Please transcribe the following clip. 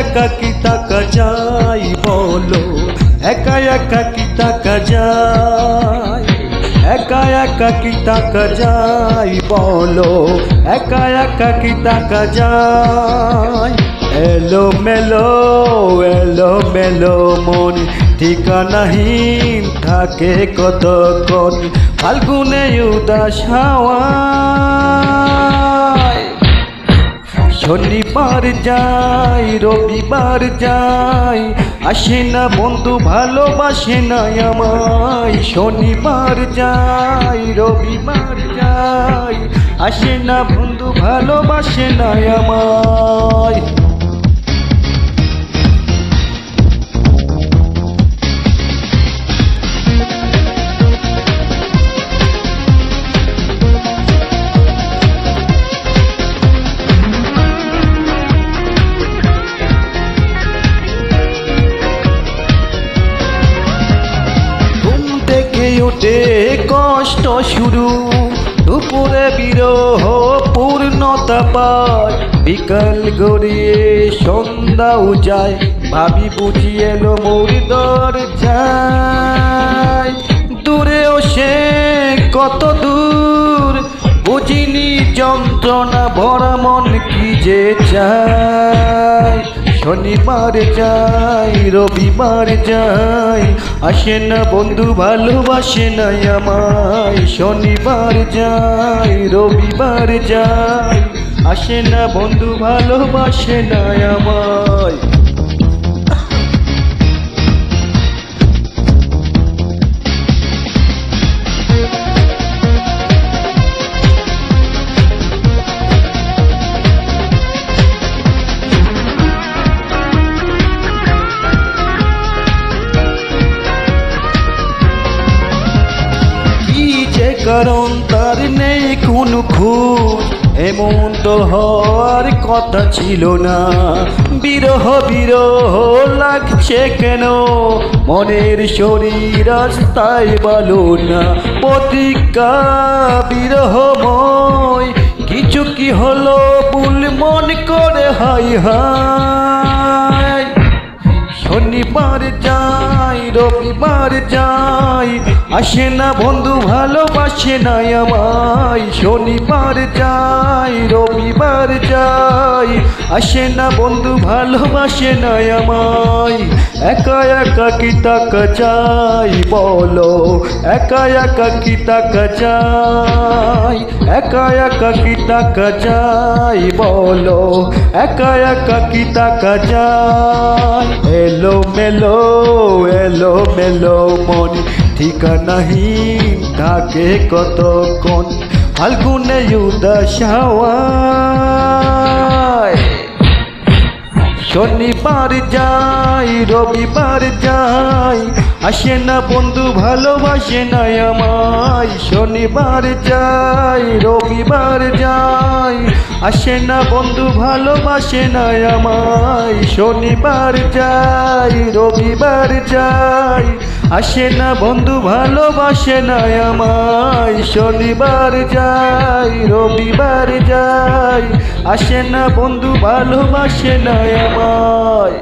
একা কি থাকা যায় বলো, একা একা কি থাকা যায়, একা একা কি থাকা যায় বলো, একা একা কি থাকা যায়। এলো মেলো মন ঠিকানাহীন থাকে কতক্ষণ, ফাল্গুনে উদাস হাওয়ায়। শনিবার যাই রবিবার যাই, আসে না বন্ধু ভালোবাসে না আমায়। শনিবার যাই রবিবার যাই, আসে না বন্ধু ভালোবাসে না আমায়। উঠে কষ্ট শুরু, দুপুরে বিরহ পূর্ণতা পায়, বিকাল গড়িয়ে সন্ধ্যাও যায়, ভাবি বুঝি এলো মোর দরজায়। দূরেও সে কত দূর, বুঝিনি যন্ত্রণা ভরা মন কি যে চায়। শনিবার যাই রবিবার যাই, আসে না বন্ধু ভালোবাসে না আমায়। শনিবার যাই রবিবার যাই, আসে না বন্ধু ভালোবাসে না আমায়। কারণ তার নেই কোনো খোঁজ, এমন তো হওয়ার কথা ছিল না। বিরহ বিরহ লাগছে কেন, মনের শরীর রাস্তায় বালো না। প্রতিজ্ঞা বিরহময়, কিছু কি হলো ভুল মন করে হাই হাই। শনিবার যাই রবিবার যাই, আসে না বন্ধু ভালোবাসে না আমায়। শনিবার যাই রবিবার যাই, আসে না বন্ধু ভালোবাসে না আমায়। একা একা কি থাকা যায় বলো, একা একা কি থাকা যায়, একা একা কি থাকা যায় বলো, একা একা কি থাকা যায়। এলো মেলো মন ঠিকানাহীন থাকে কতক্ষণ, ফাল্গুনে উদাস হাওয়ায়। শনিবার যাই রবিবার যাই, আসে না বন্ধু ভালোবাসে না আমায়। শনিবার যাই রবিবার যাই, আসে না বন্ধু ভালোবাসে না আমায়। শনিবার যাই রবিবার যাই, আসে না বন্ধু ভালোবাসে না আমায়। শনিবার যাই রবিবার যাই, আসে না বন্ধু ভালোবাসে না আমায়।